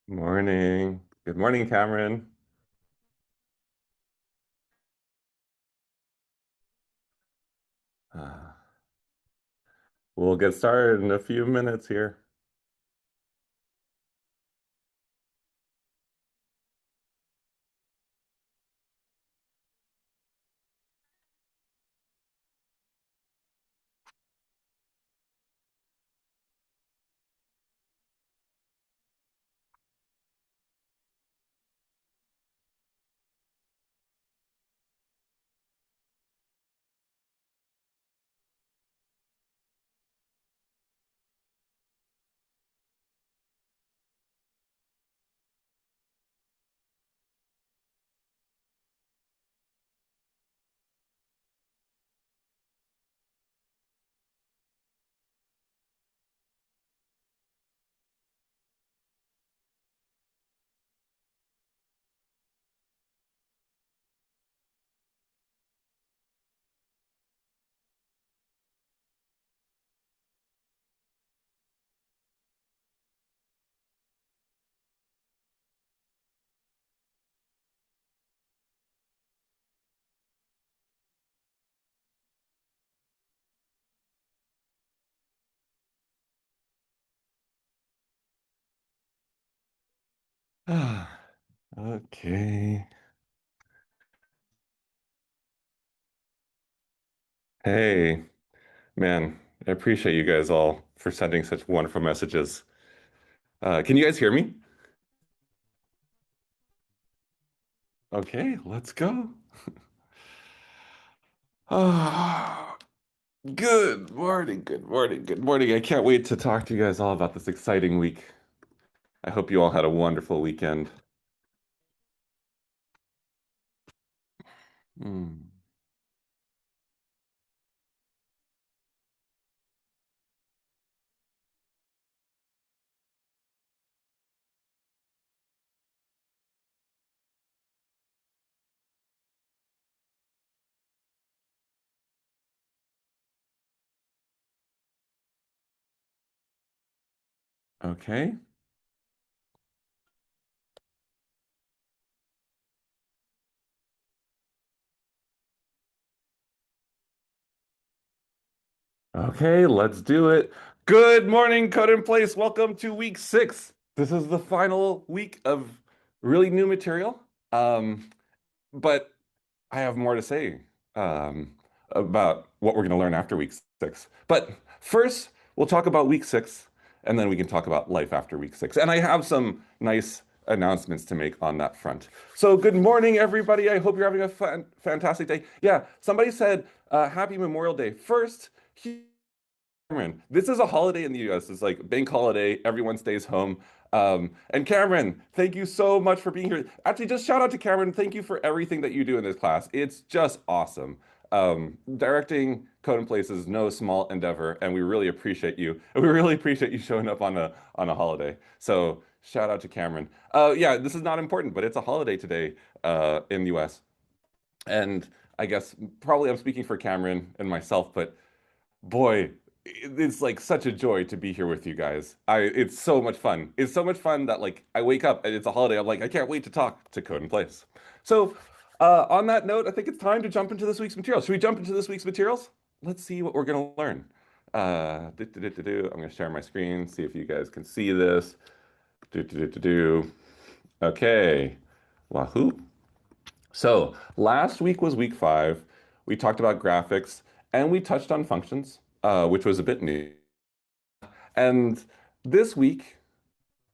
Morning. Good morning, Cameron. Uh, we'll get started in a few minutes here. Okay. Hey, man, I appreciate you guys all for sending such wonderful messages. Can you guys hear me? Okay, let's go. Ah, good morning, good morning, good morning. I can't wait to talk to you guys all about this exciting week. I hope you all had a wonderful weekend. Hmm. Okay. Okay, let's do it. Good morning, Code in Place. Welcome to week 6. This is the final week of really new material. But I have more to say um, about what we're going to learn after week 6. But first, we'll talk about week 6, and then we can talk about life after week 6. And I have some nice announcements to make on that front. So, good morning, everybody. I hope you're having a fantastic day. Yeah, somebody said Happy Memorial Day. First, Cameron, this is a holiday in the US. It's like bank holiday. Everyone stays home. And Cameron, thank you so much for being here. Actually, just shout out to Cameron. Thank you for everything that you do in this class. It's just awesome. Directing Code and Place is no small endeavor, and we really appreciate you. We really appreciate you showing up on a holiday. So shout out to Cameron. Yeah, this is not important, but it's a holiday today in the US. And I guess probably I'm speaking for Cameron and myself, but boy, it's like such a joy to be here with you guys. It's so much fun. It's so much fun that like I wake up and it's a holiday. I'm like, I can't wait to talk to Code in Place. So, on that note, I think it's time to jump into this week's materials. Should we jump into this week's materials? Let's see what we're gonna learn. I'm gonna share my screen, see if you guys can see this. Okay. Wahoo. So last week was week 5. We talked about graphics and we touched on functions, which was a bit new. And this week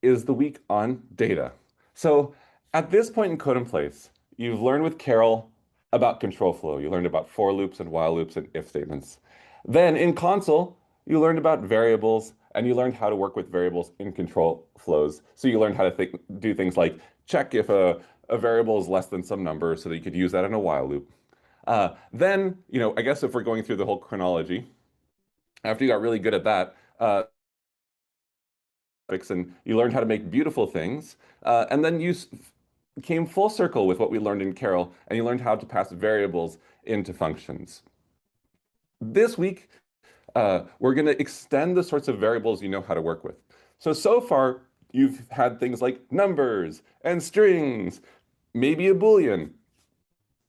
is the week on data. So at this point in Code in Place, you've learned with Carol about control flow. You learned about for loops and while loops and if statements. Then in console, you learned about variables and you learned how to work with variables in control flows. So you learned how to do things like check if a variable is less than some number so that you could use that in a while loop. Then, I guess if we're going through the whole chronology, after you got really good at that, and you learned how to make beautiful things. And then you came full circle with what we learned in Carol, and you learned how to pass variables into functions. This week, we're going to extend the sorts of variables you know how to work with. So far, You've had things like numbers and strings, maybe a Boolean.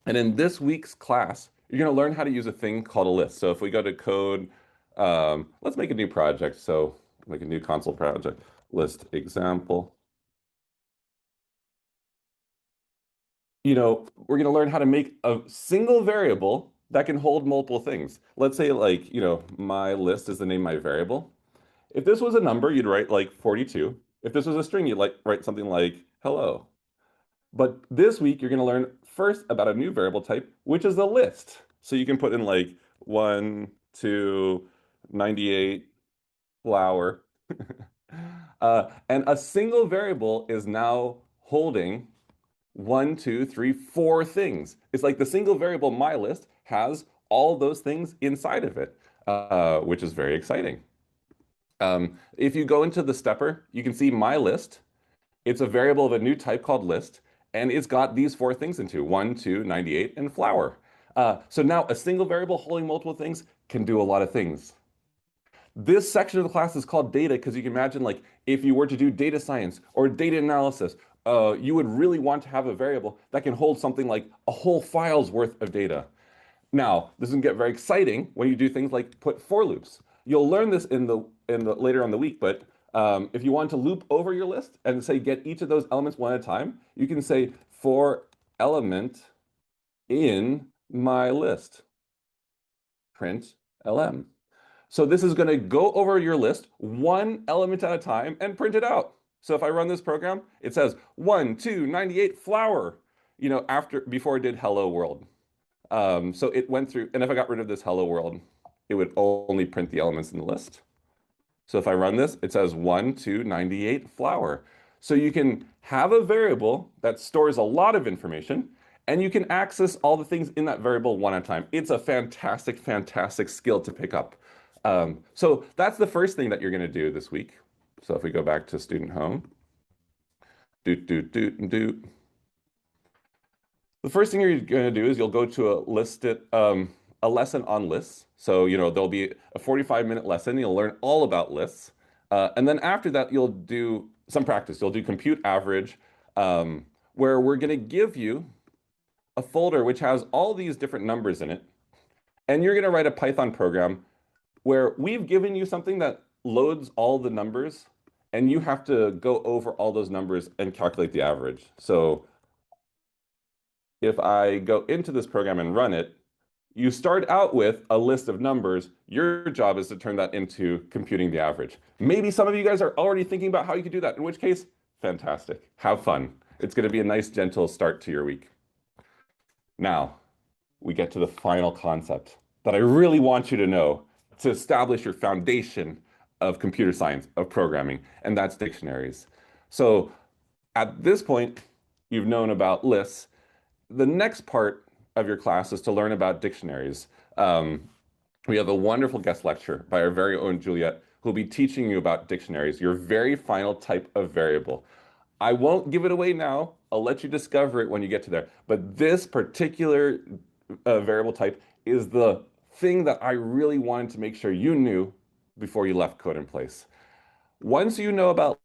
And in this week's class, you're going to learn how to use a thing called a list. So if we go to code, let's make a new project. So make a new console project, list example. We're going to learn how to make a single variable that can hold multiple things. Let's say like, my list is the name of my variable. If this was a number, you'd write like 42. If this was a string, you'd like write something like hello. But this week, you're going to learn first about a new variable type, which is a list. So you can put in like 1, 2, 98, flower. And a single variable is now holding 1, 2, 3, 4 things. It's like the single variable my list has all those things inside of it, which is very exciting. If you go into the stepper, you can see my list. It's a variable of a new type called list, and it's got these 4 things into 1, 2, 98, and flower. So now a single variable holding multiple things can do a lot of things. This section of the class is called data because you can imagine like if you were to do data science or data analysis, you would really want to have a variable that can hold something like a whole file's worth of data. Now, this can get very exciting when you do things like put for loops. You'll learn this in the later on the week, but if you want to loop over your list and say get each of those elements one at a time, you can say for element in my list, print lm. So this is going to go over your list one element at a time and print it out. So if I run this program, it says 1, 2, 98 flower, before it did hello world. So it went through, and if I got rid of this hello world, it would only print the elements in the list. So if I run this, it says 1, 2, 98 flower. So you can have a variable that stores a lot of information, and you can access all the things in that variable one at a time. It's a fantastic, fantastic skill to pick up. So that's the first thing that you're going to do this week. So if we go back to student home, doot, doot, doot, and doot. The first thing you're going to do is you'll go to a lesson on lists. So, there'll be a 45-minute lesson. You'll learn all about lists. And then after that, you'll do some practice. You'll do compute average, where we're going to give you a folder which has all these different numbers in it. And you're going to write a Python program where we've given you something that loads all the numbers, and you have to go over all those numbers and calculate the average. So if I go into this program and run it, you start out with a list of numbers. Your job is to turn that into computing the average. Maybe some of you guys are already thinking about how you could do that, in which case, fantastic. Have fun. It's going to be a nice, gentle start to your week. Now, we get to the final concept that I really want you to know to establish your foundation of computer science, of programming, and that's dictionaries. So at this point, you've known about lists. The next part of your class is to learn about dictionaries. We have a wonderful guest lecture by our very own Juliet, who'll be teaching you about dictionaries, your very final type of variable. I won't give it away now. I'll let you discover it when you get to there. But this particular variable type is the thing that I really wanted to make sure you knew before you left Code in Place. Once you know about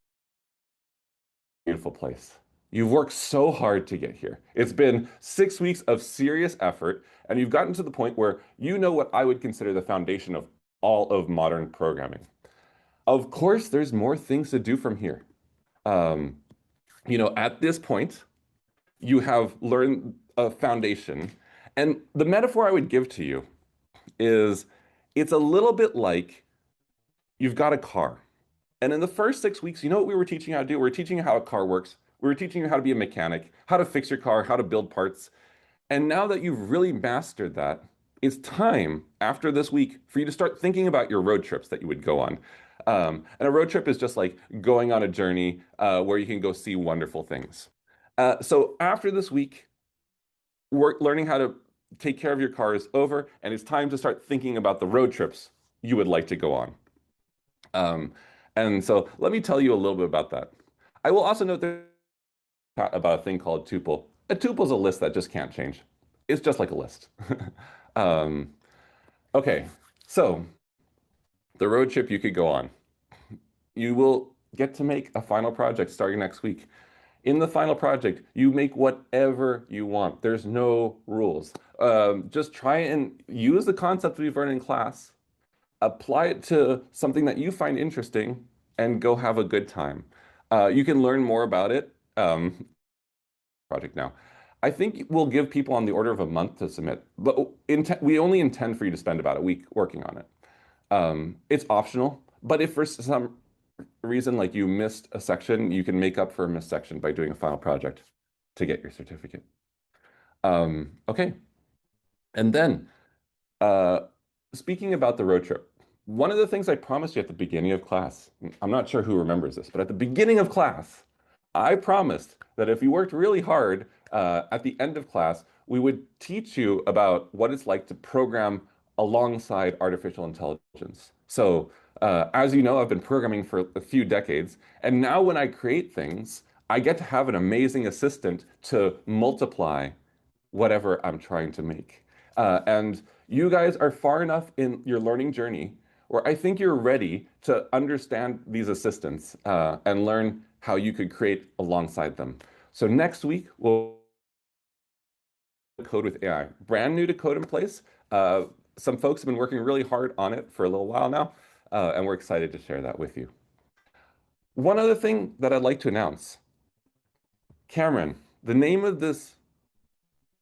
beautiful place. You've worked so hard to get here. It's been 6 weeks of serious effort, and you've gotten to the point where you know what I would consider the foundation of all of modern programming. Of course, there's more things to do from here. At this point, you have learned a foundation, and the metaphor I would give to you is it's a little bit like you've got a car. And in the first 6 weeks, you know what we were teaching you how to do? We were teaching you how a car works. We were teaching you how to be a mechanic, how to fix your car, how to build parts. And now that you've really mastered that, it's time after this week for you to start thinking about your road trips that you would go on. And a road trip is just like going on a journey where you can go see wonderful things. So after this week, learning how to take care of your car is over, and it's time to start thinking about the road trips you would like to go on. And so let me tell you a little bit about that. I will also note that about a thing called tuple. A tuple is a list that just can't change. It's just like a list. Okay, so the road trip you could go on. You will get to make a final project starting next week. In the final project, you make whatever you want. There's no rules. Just try and use the concept we've learned in class, apply it to something that you find interesting, and go have a good time. You can learn more about it. Project now. I think we'll give people on the order of a month to submit, but we only intend for you to spend about a week working on it. It's optional, but if for some reason like you missed a section, you can make up for a missed section by doing a final project to get your certificate. Okay. And then uh, speaking about the road trip, one of the things I promised you at the beginning of class, I'm not sure who remembers this, but at the beginning of class, I promised that if you worked really hard at the end of class, we would teach you about what it's like to program alongside artificial intelligence. So, as you know, I've been programming for a few decades, and now when I create things, I get to have an amazing assistant to multiply whatever I'm trying to make. And you guys are far enough in your learning journey where I think you're ready to understand these assistants and learn how you could create alongside them. So next week, we'll code with AI. Brand new to Code in Place. Some folks have been working really hard on it for a little while now, and we're excited to share that with you. One other thing that I'd like to announce. Cameron, the name of this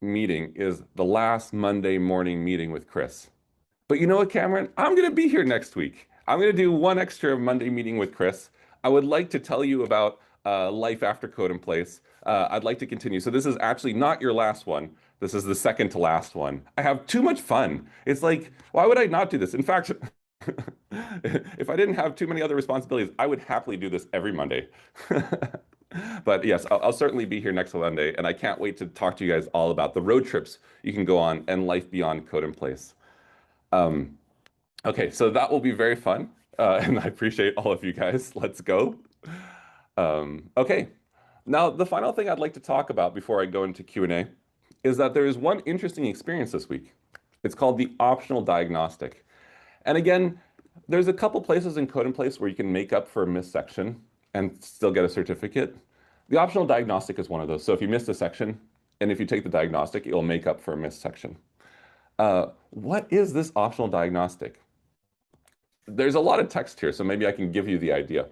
meeting is the last Monday morning meeting with Chris. But you know what, Cameron? I'm going to be here next week. I'm going to do one extra Monday meeting with Chris. I would like to tell you about life after Code in Place. I'd like to continue. So this is actually not your last one. This is the second to last one. I have too much fun. It's like, why would I not do this? In fact, if I didn't have too many other responsibilities, I would happily do this every Monday. But yes, I'll certainly be here next Monday, and I can't wait to talk to you guys all about the road trips you can go on and life beyond Code in Place. Um, okay, so that will be very fun, and I appreciate all of you guys. Let's go. Okay, now the final thing I'd like to talk about before I go into Q&A is that there is one interesting experience this week. It's called the optional diagnostic. And again, there's a couple places in Code in Place where you can make up for a missed section and still get a certificate. The optional diagnostic is one of those. So if you missed a section, and if you take the diagnostic, it'll make up for a missed section. What is this optional diagnostic? There's a lot of text here, so maybe I can give you the idea.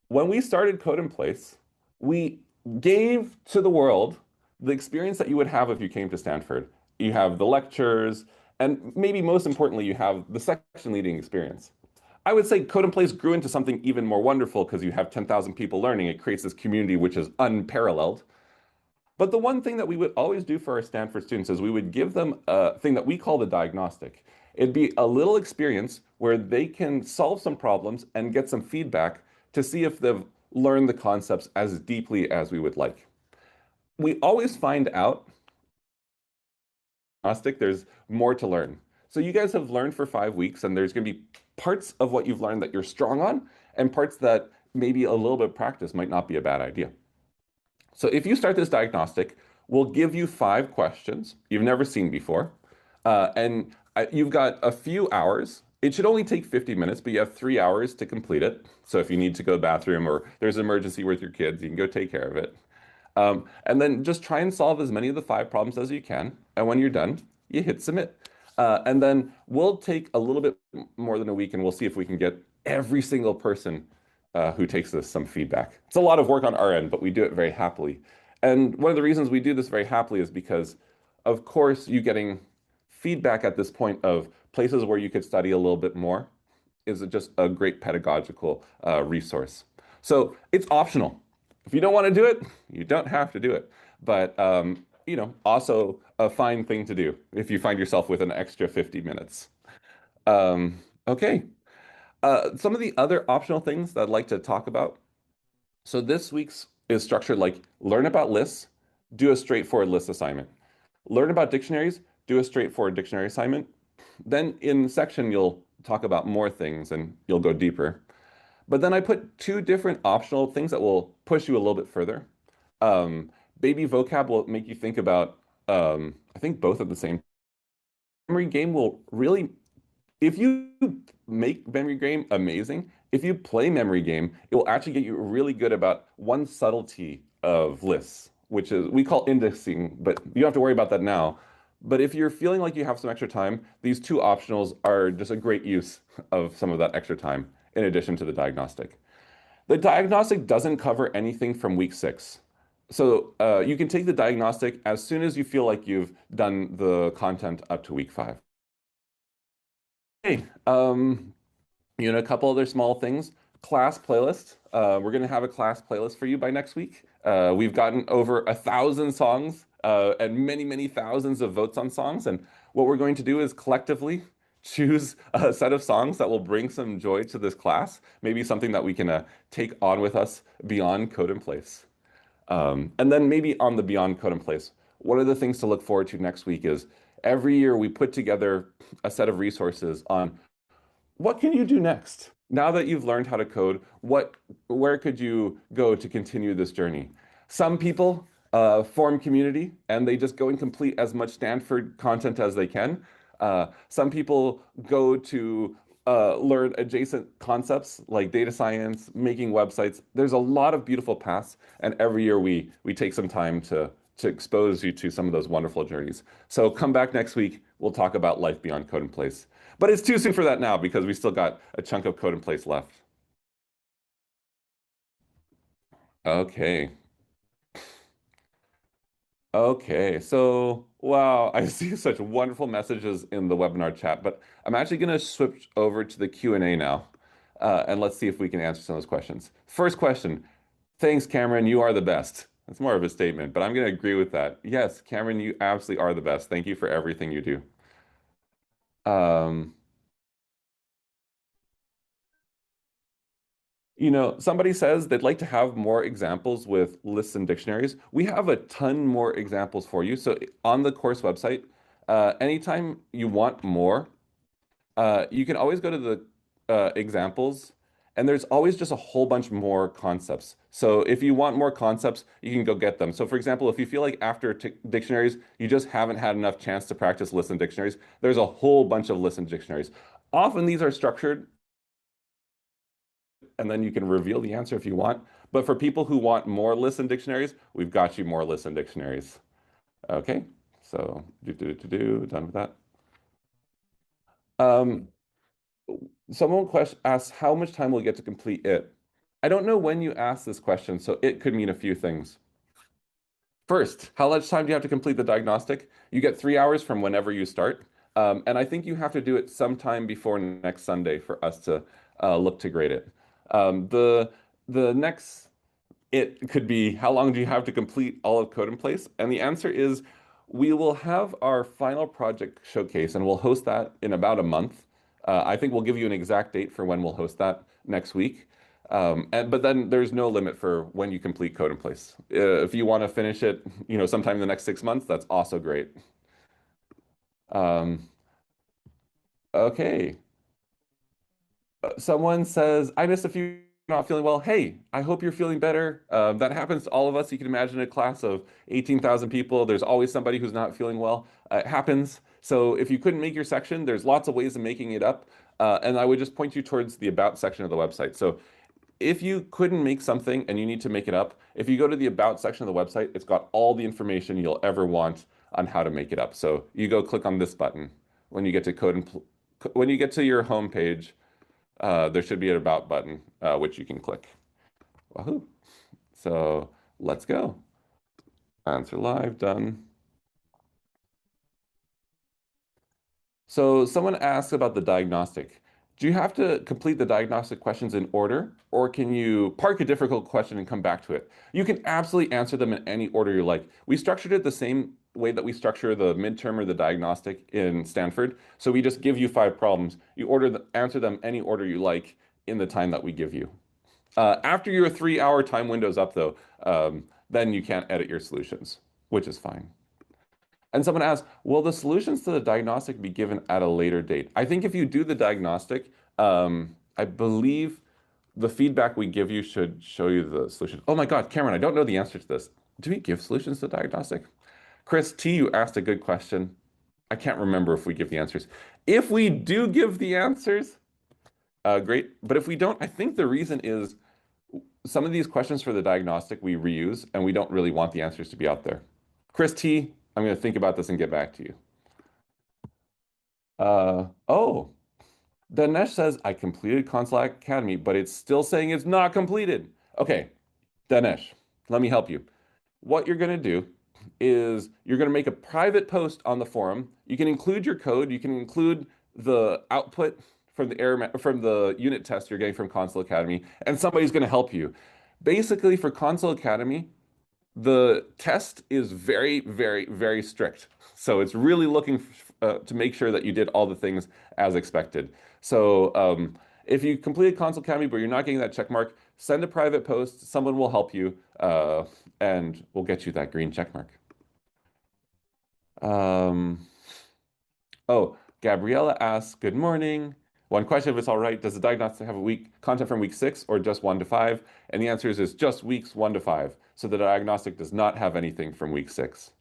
When we started Code in Place, we gave to the world the experience that you would have if you came to Stanford. You have the lectures, and maybe most importantly, you have the section leading experience. I would say Code in Place grew into something even more wonderful because you have 10,000 people learning. It creates this community which is unparalleled. But the one thing that we would always do for our Stanford students is we would give them a thing that we call the diagnostic. It'd be a little experience where they can solve some problems and get some feedback to see if they've learned the concepts as deeply as we would like. We always find out there's more to learn. So you guys have learned for 5 weeks, and there's going to be parts of what you've learned that you're strong on, and parts that maybe a little bit of practice might not be a bad idea. So if you start this diagnostic, we'll give you 5 questions you've never seen before, and you've got a few hours. It should only take 50 minutes, but you have 3 hours to complete it. So if you need to go to the bathroom or there's an emergency with your kids, you can go take care of it. And then just try and solve as many of the 5 problems as you can. And when you're done, you hit submit. And then we'll take a little bit more than a week and we'll see if we can get every single person who takes this some feedback. It's a lot of work on our end, but we do it very happily. And one of the reasons we do this very happily is because, of course, you getting feedback at this point of places where you could study a little bit more is just a great pedagogical resource. So it's optional. If you don't want to do it, you don't have to do it. But also a fine thing to do if you find yourself with an extra 50 minutes. Okay. Some of the other optional things that I'd like to talk about. So this week's is structured like learn about lists, do a straightforward list assignment. Learn about dictionaries, do a straightforward dictionary assignment. Then in section, you'll talk about more things and you'll go deeper. But then I put 2 different optional things that will push you a little bit further. Baby vocab will make you think about, I think both at the same time. Memory game will really, if you make memory game amazing, If you play memory game, it will actually get you really good about one subtlety of lists, which is we call indexing, but you don't have to worry about that now. But if you're feeling like you have some extra time, these two optionals are just a great use of some of that extra time in addition to the diagnostic. The diagnostic doesn't cover anything from week 6. So you can take the diagnostic as soon as you feel like you've done the content up to week 5. Hey, a couple other small things. Class playlist. We're going to have a class playlist for you by next week. We've gotten over 1,000 songs and many, many thousands of votes on songs. And what we're going to do is collectively choose a set of songs that will bring some joy to this class, maybe something that we can take on with us beyond Code in Place. And then maybe on the beyond Code in Place, one of the things to look forward to next week is every year we put together a set of resources on what can you do next? Now that you've learned how to code, where could you go to continue this journey? Some people form community and they just go and complete as much Stanford content as they can. Some people go to learn adjacent concepts like data science, making websites. There's a lot of beautiful paths, and every year we take some time to expose you to some of those wonderful journeys. So come back next week. We'll talk about life beyond Code in Place. But it's too soon for that now because we still got a chunk of Code in Place left. Okay. Okay. So, wow, I see such wonderful messages in the webinar chat, but I'm actually going to switch over to the Q&A now. And let's see if we can answer some of those questions. First question. Thanks, Cameron. You are the best. That's more of a statement, but I'm going to agree with that. Yes, Cameron, you absolutely are the best. Thank you for everything you do. Um, somebody says they'd like to have more examples with lists and dictionaries. We have a ton more examples for you. So on the course website, anytime you want more, you can always go to the examples, and there's always just a whole bunch more concepts. So if you want more concepts, you can go get them. So for example, if you feel like after dictionaries, you just haven't had enough chance to practice lists and dictionaries, there's a whole bunch of lists and dictionaries. Often these are structured and then you can reveal the answer if you want. But for people who want more lists and dictionaries, we've got you more lists and dictionaries. Okay, so done with that. Um, someone asks how much time we'll get to complete it. I don't know when you ask this question, so it could mean a few things. First, how much time do you have to complete the diagnostic? You get 3 hours from whenever you start. And I think you have to do it sometime before next Sunday for us to look to grade it. The next it could be how long do you have to complete all of Code in Place? And the answer is we will have our final project showcase and we'll host that in about a month. I think we'll give you an exact date for when we'll host that next week. But then there's no limit for when you complete Code in Place. If you want to finish it, sometime in the next 6 months, that's also great. Um, okay. Someone says, I missed a few not feeling well. Hey, I hope you're feeling better. That happens to all of us. You can imagine a class of 18,000 people. There's always somebody who's not feeling well. It happens. So if you couldn't make your section, there's lots of ways of making it up. And I would just point you towards the About section of the website. So if you couldn't make something and you need to make it up, if you go to the About section of the website, it's got all the information you'll ever want on how to make it up. So you go click on this button when you get to when you get to your home page. There should be an About button, which you can click. Wahoo! So let's go. Answer live, done. So someone asked about the diagnostic. Do you have to complete the diagnostic questions in order, or can you park a difficult question and come back to it? You can absolutely answer them in any order you like. We structured it the same way that we structure the midterm or the diagnostic in Stanford. So we just give you 5 problems. You answer them any order you like in the time that we give you. After your 3-hour time window's up, though, then you can't edit your solutions, which is fine. And someone asked, will the solutions to the diagnostic be given at a later date? I think if you do the diagnostic, I believe the feedback we give you should show you the solution. Oh my God, Cameron, I don't know the answer to this. Do we give solutions to diagnostic? Chris T, you asked a good question. I can't remember if we give the answers. If we do give the answers, Great. But if we don't, I think the reason is some of these questions for the diagnostic we reuse, and we don't really want the answers to be out there. Chris T, I'm going to think about this and get back to you. Oh, Danesh says, I completed Consular Academy, but it's still saying it's not completed. Okay, Danesh, let me help you. What you're going to do is you're going to make a private post on the forum. You can include your code. You can include the output from the from the unit test you're getting from Console Academy, and somebody's going to help you. Basically, for Console Academy, the test is very, very, very strict. So it's really looking to make sure that you did all the things as expected. So if you completed Console Academy, but you're not getting that check mark, send a private post. Someone will help you, and we'll get you that green check mark. Um, oh, Gabriella asks, good morning. One question, if it's all right, does the diagnostic have a week content from week 6 or just 1 to 5? And the answer is just weeks 1 to 5. So the diagnostic does not have anything from week 6.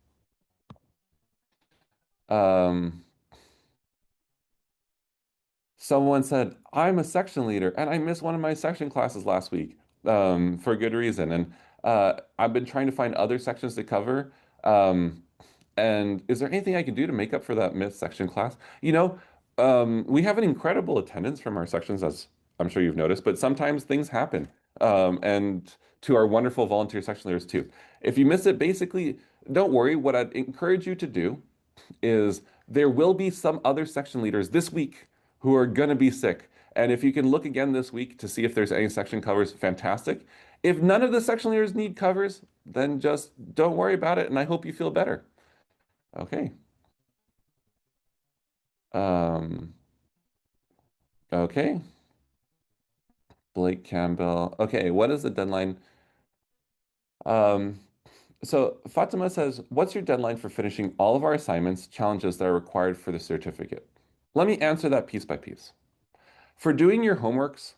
Um, Someone said, I'm a section leader and I missed one of my section classes last week for a good reason. And I've been trying to find other sections to cover. Um, and is there anything I can do to make up for that missed section class? We have an incredible attendance from our sections, as I'm sure you've noticed, but sometimes things happen. And to our wonderful volunteer section leaders too. If you miss it, basically, don't worry. What I'd encourage you to do is there will be some other section leaders this week who are going to be sick. And if you can look again this week to see if there's any section covers, fantastic. If none of the section leaders need covers, then just don't worry about it. And I hope you feel better. Okay. Um, okay. Blake Campbell. Okay, what is the deadline? Um, so Fatima says, what's your deadline for finishing all of our assignments, challenges that are required for the certificate? Let me answer that piece by piece. For doing your homeworks,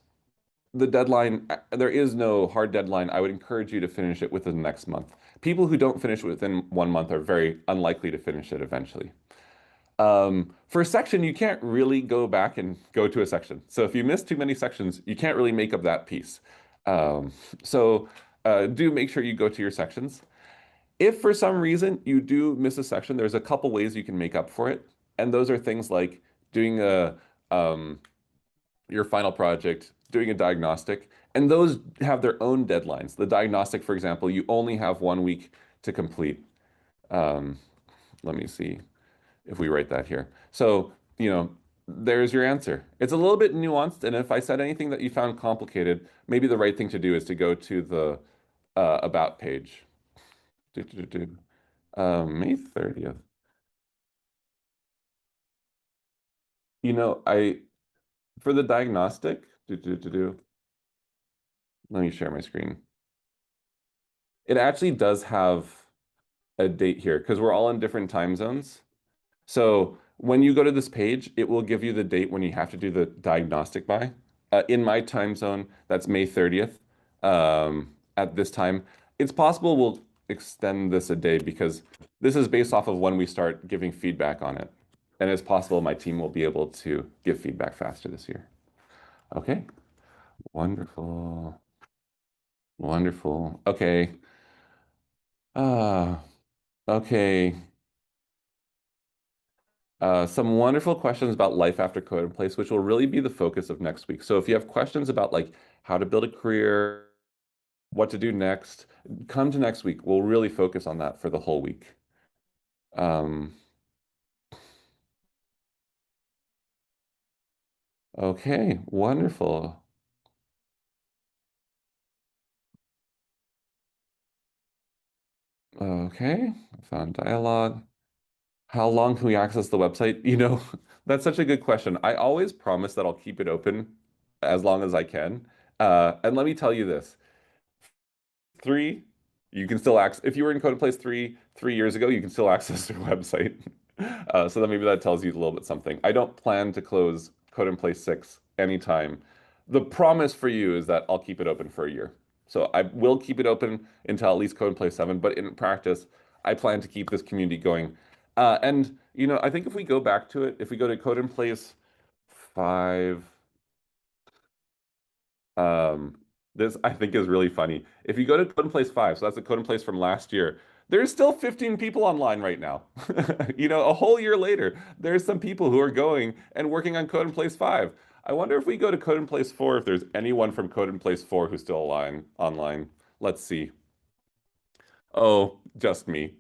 the deadline, there is no hard deadline. I would encourage you to finish it within the next month. People who don't finish within 1 month are very unlikely to finish it eventually. For a section, you can't really go back and go to a section. So if you miss too many sections, you can't really make up that piece. Um, so do make sure you go to your sections. If for some reason you do miss a section, there's a couple ways you can make up for it. And those are things like doing um, your final project, doing a diagnostic, and those have their own deadlines. The diagnostic, for example, you only have 1 week to complete. Um, Let me see if we write that here. So, there's your answer. It's a little bit nuanced, and if I said anything that you found complicated, maybe the right thing to do is to go to the About page. Do, do, do, do. May 30th. I for the diagnostic, let me share my screen. It actually does have a date here because we're all in different time zones. So when you go to this page, it will give you the date when you have to do the diagnostic by. In my time zone, that's May 30th. At this time, it's possible we'll extend this a day because this is based off of when we start giving feedback on it. And it's possible my team will be able to give feedback faster this year. Okay, wonderful. Wonderful. Okay. Okay. Some wonderful questions about life after code in place, which will really be the focus of next week. So if you have questions about like how to build a career, what to do next, come to next week. We'll really focus on that for the whole week. Um, okay, wonderful. Okay, found dialogue. How long can we access the website? That's such a good question. I always promise that I'll keep it open as long as I can. And let me tell you this. 3, you can still access, if you were in Code in Place 3 years ago, you can still access their website. So then maybe that tells you a little bit something. I don't plan to close Code in Place 6 anytime. The promise for you is that I'll keep it open for a year. So I will keep it open until at least Code in Place 7, but in practice, I plan to keep this community going. I think if we go back to it, if we go to Code in Place 5, Um, this I think is really funny. If you go to Code and Place 5, so that's the Code and Place from last year, there's still 15 people online right now. You know, a whole year later, there's some people who are going and working on Code and Place 5. I wonder if we go to Code and Place 4, if there's anyone from Code and Place 4 who's still online. Let's see. Oh, just me.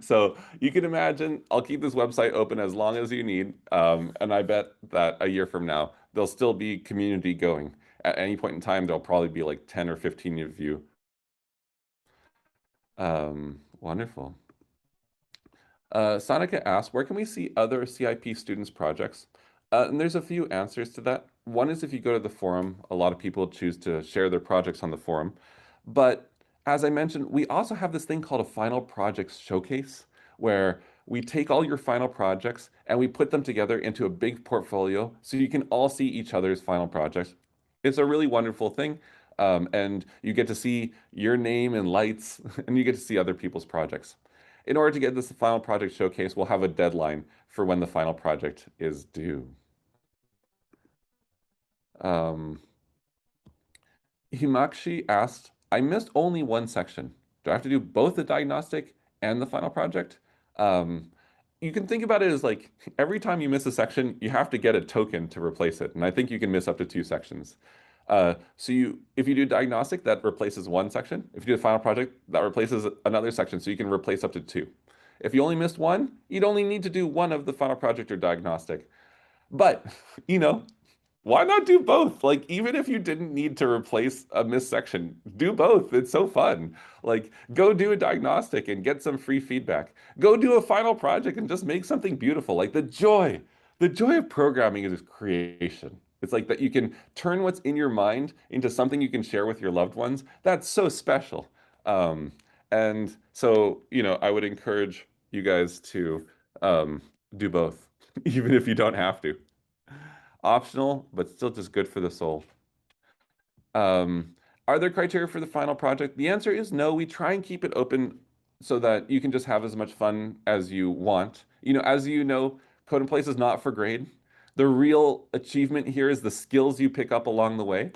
So you can imagine I'll keep this website open as long as you need. And I bet that a year from now, there'll still be community going. At any point in time, there'll probably be like 10 or 15 of you. Wonderful. Sonica asks, where can we see other CIP students' projects? And there's a few answers to that. One is if you go to the forum, a lot of people choose to share their projects on the forum. But as I mentioned, we also have this thing called a final projects showcase, where we take all your final projects and we put them together into a big portfolio so you can all see each other's final projects. It's a really wonderful thing. And you get to see your name and lights, and you get to see other people's projects. In order to get this final project showcase, we'll have a deadline for when the final project is due. Um, Himakshi asked, I missed only one section. Do I have to do both the diagnostic and the final project? Um, you can think about it as like every time you miss a section, you have to get a token to replace it. And I think you can miss up to two sections. If you do diagnostic, that replaces one section. If you do a final project, that replaces another section. So you can replace up to two. If you only missed one, you'd only need to do one of the final project or diagnostic. But, you know, why not do both? Like, even if you didn't need to replace a missed section, do both. It's so fun. Like, go do a diagnostic and get some free feedback. Go do a final project and just make something beautiful. Like the joy of programming is creation. It's like that you can turn what's in your mind into something you can share with your loved ones. That's so special. Um, and so, you know, I would encourage you guys to do both, even if you don't have to. Optional, but still just good for the soul. Um, are there criteria for the final project? The answer is no. We try and keep it open so that you can just have as much fun as you want. You know, as you know, Code in Place is not for grade. The real achievement here is the skills you pick up along the way.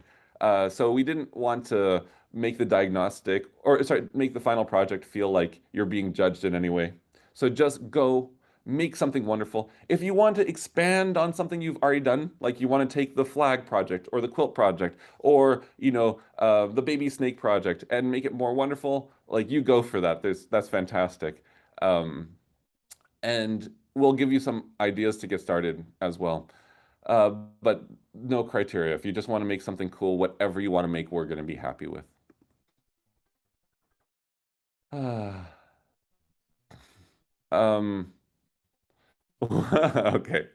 So we didn't want to make the diagnostic, or sorry, make the final project feel like you're being judged in any way. So just go make something wonderful. If you want to expand on something you've already done, like you want to take the flag project or the quilt project or the baby snake project and make it more wonderful, like you go for that. That's fantastic. Um, and we'll give you some ideas to get started as well. Uh, but no criteria. If you just want to make something cool, whatever you want to make, we're going to be happy with. um, okay.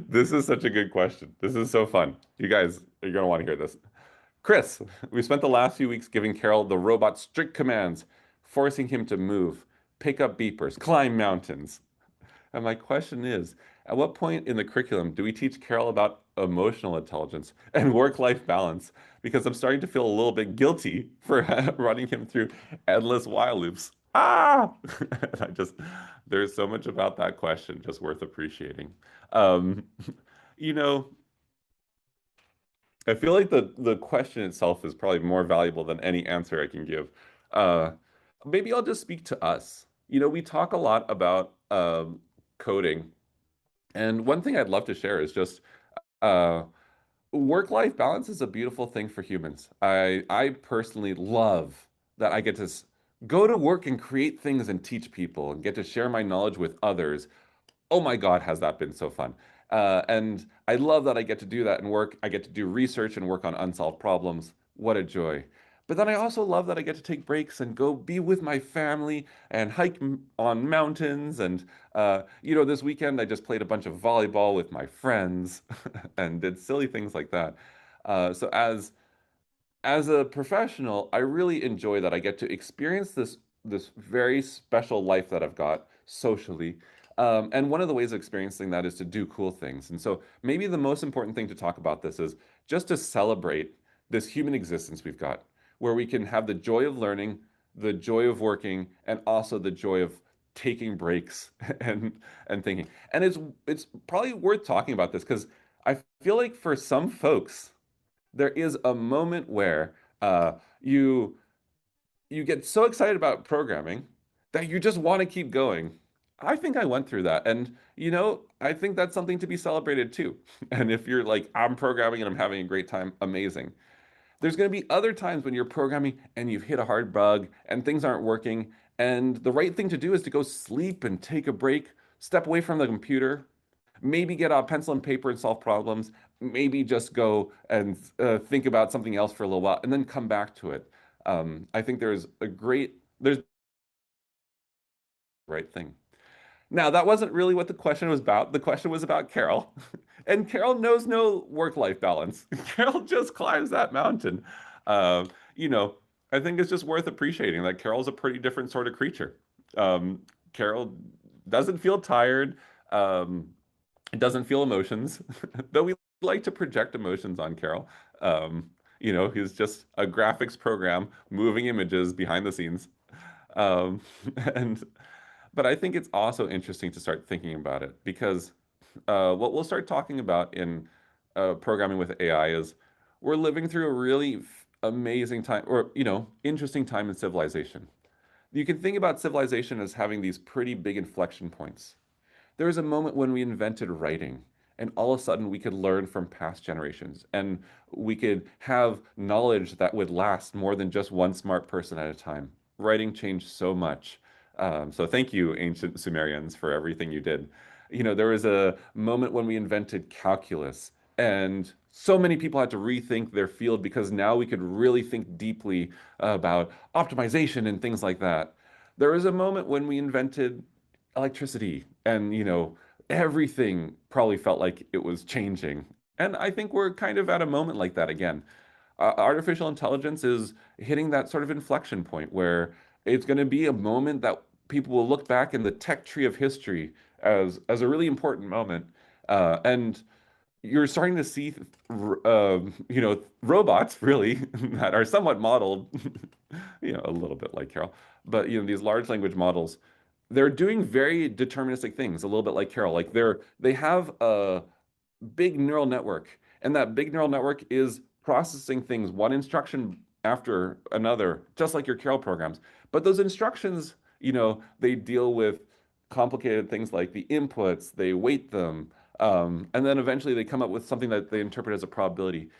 This is such a good question. This is so fun. You guys are going to want to hear this. Chris, we spent the last few weeks giving Carol the robot strict commands, forcing him to move, pick up beepers, climb mountains. And my question is, at what point in the curriculum do we teach Carol about emotional intelligence and work-life balance? Because I'm starting to feel a little bit guilty for running him through endless while loops. Ah! And there's so much about that question just worth appreciating. Um, you know, I feel like the question itself is probably more valuable than any answer I can give. Uh, Maybe I'll just speak to us. You know, we talk a lot about coding, and one thing I'd love to share is just uh, work-life balance is a beautiful thing for humans. I personally love that I get to go to work and create things and teach people and get to share my knowledge with others. Oh my God, has that been so fun? And I love that I get to do that and work. I get to do research and work on unsolved problems. What a joy. But then I also love that I get to take breaks and go be with my family and hike on mountains. And, this weekend I just played a bunch of volleyball with my friends and did silly things like that. So as a professional, I really enjoy that I get to experience this very special life that I've got socially. And one of the ways of experiencing that is to do cool things. And so maybe the most important thing to talk about this is just to celebrate this human existence we've got, where we can have the joy of learning, the joy of working, and also the joy of taking breaks and thinking. And it's probably worth talking about this because I feel like for some folks, there is a moment where you you get so excited about programming that you just want to keep going. I think I went through that. And, I think that's something to be celebrated too. And if you're like, I'm programming and I'm having a great time, amazing. There's going to be other times when you're programming and you've hit a hard bug and things aren't working. And the right thing to do is to go sleep and take a break, step away from the computer, maybe get out pencil and paper and solve problems, maybe just go and think about something else for a little while and then come back to it. I think there's right thing. Now, that wasn't really what the question was about. The question was about Carol. And Carol knows no work-life balance. Carol just climbs that mountain. Uh, you know, I think it's just worth appreciating that Carol's a pretty different sort of creature. Carol doesn't feel tired, doesn't feel emotions, though we like to project emotions on Carol. He's just a graphics program moving images behind the scenes. Um, and but I think it's also interesting to start thinking about it because what we'll start talking about in programming with AI is we're living through a really amazing time or, interesting time in civilization. You can think about civilization as having these pretty big inflection points. There was a moment when we invented writing, and all of a sudden we could learn from past generations, and we could have knowledge that would last more than just one smart person at a time. Writing changed so much. So thank you, ancient Sumerians, for everything you did. There was a moment when we invented calculus, and so many people had to rethink their field because now we could really think deeply about optimization and things like that. There was a moment when we invented electricity and everything probably felt like it was changing, and I think we're kind of at a moment like that again. Artificial intelligence is hitting that sort of inflection point where it's going to be a moment that people will look back in the tech tree of history as a really important moment, and you're starting to see robots really that are somewhat modeled a little bit like Carol, but these large language models, they're doing very deterministic things, a little bit like Carol. Like they have a big neural network, and that big neural network is processing things one instruction after another, just like your Carol programs. But those instructions, they deal with complicated things like the inputs, they weight them, and then eventually they come up with something that they interpret as a probability.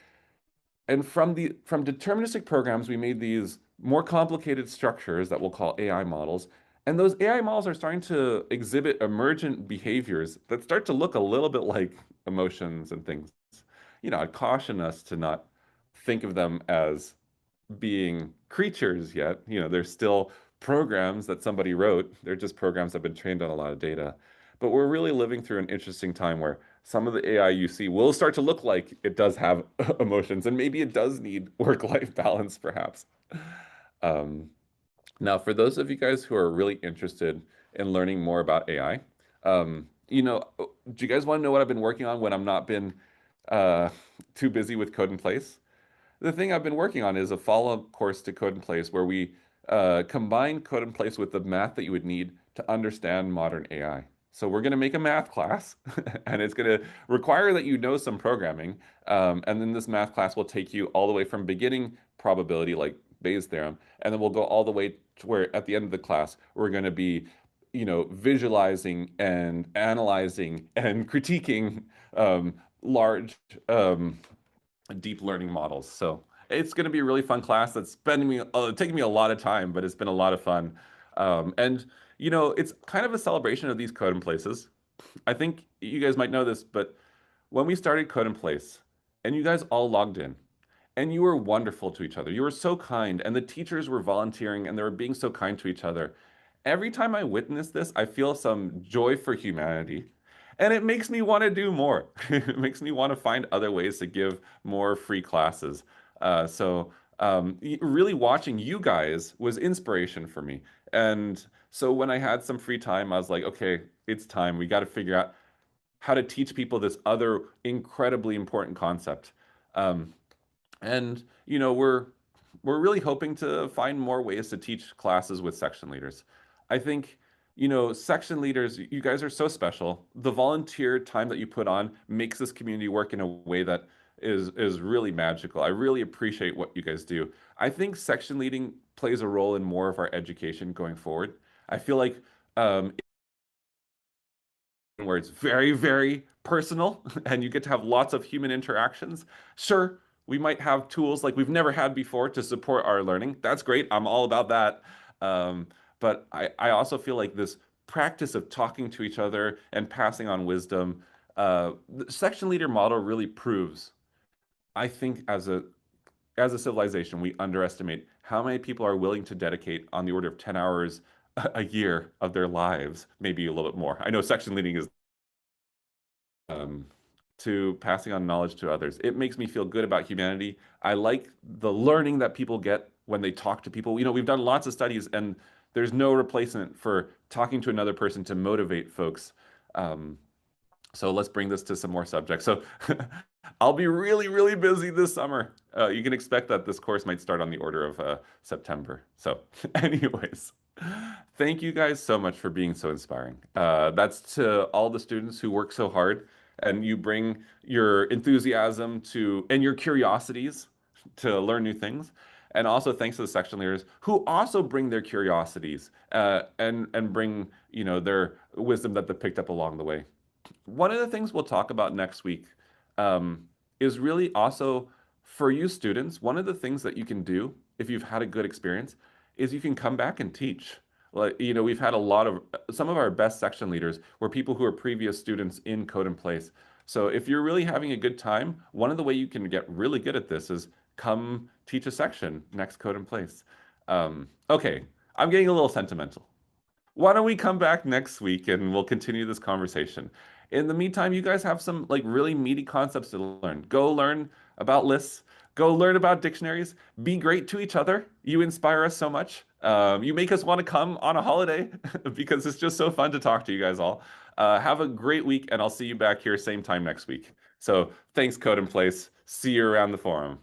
And from deterministic programs, we made these more complicated structures that we'll call AI models. And those AI models are starting to exhibit emergent behaviors that start to look a little bit like emotions and things. I'd caution us to not think of them as being creatures yet. They're still programs that somebody wrote. They're just programs that have been trained on a lot of data. But we're really living through an interesting time where some of the AI you see will start to look like it does have emotions, and maybe it does need work-life balance, perhaps. Um, Now, for those of you guys who are really interested in learning more about AI, do you guys want to know what I've been working on when I'm not been uh, too busy with Code in Place? The thing I've been working on is a follow-up course to Code in Place where we combine Code in Place with the math that you would need to understand modern AI. So we're going to make a math class, and it's going to require that you know some programming. And then this math class will take you all the way from beginning probability, like Bayes' theorem, and then we'll go all the way to where at the end of the class, we're going to be, visualizing and analyzing and critiquing large deep learning models. So it's going to be a really fun class that's taking me a lot of time, but it's been a lot of fun. And it's kind of a celebration of these code in places. I think you guys might know this, but when we started Code in Place, and you guys all logged in, and you were wonderful to each other. You were so kind, and the teachers were volunteering, and they were being so kind to each other. Every time I witness this, I feel some joy for humanity. And it makes me want to do more. It makes me want to find other ways to give more free classes. Really watching you guys was inspiration for me. And so when I had some free time, I was like, okay, it's time. We got to figure out how to teach people this other incredibly important concept. Um, and we're really hoping to find more ways to teach classes with section leaders. I think, section leaders, you guys are so special. The volunteer time that you put on makes this community work in a way that is really magical. I really appreciate what you guys do. I think section leading plays a role in more of our education going forward. I feel like um, where it's very, very personal and you get to have lots of human interactions. Sure, we might have tools like we've never had before to support our learning. That's great. I'm all about that. Um, but I also feel like this practice of talking to each other and passing on wisdom, the section leader model really proves, I think, as a civilization, we underestimate how many people are willing to dedicate on the order of 10 hours a year of their lives, maybe a little bit more. I know section leading is um, to passing on knowledge to others. It makes me feel good about humanity. I like the learning that people get when they talk to people. We've done lots of studies, and there's no replacement for talking to another person to motivate folks. Um, so let's bring this to some more subjects. So I'll be really, really busy this summer. You can expect that this course might start on the order of September. So, anyways, thank you guys so much for being so inspiring. That's to all the students who work so hard and you bring your enthusiasm to and your curiosities to learn new things. And also thanks to the section leaders who also bring their curiosities and bring, their wisdom that they picked up along the way. One of the things we'll talk about next week um, is really also for you students. One of the things that you can do if you've had a good experience is you can come back and teach. Like, we've had a lot of some of our best section leaders were people who are previous students in Code in Place. So if you're really having a good time, one of the way you can get really good at this is come teach a section next Code in Place. Okay, I'm getting a little sentimental. Why don't we come back next week and we'll continue this conversation? In the meantime, you guys have some like really meaty concepts to learn. Go learn about lists. Go learn about dictionaries. Be great to each other. You inspire us so much. You make us want to come on a holiday because it's just so fun to talk to you guys all. Have a great week, and I'll see you back here same time next week. So thanks, Code in Place. See you around the forum.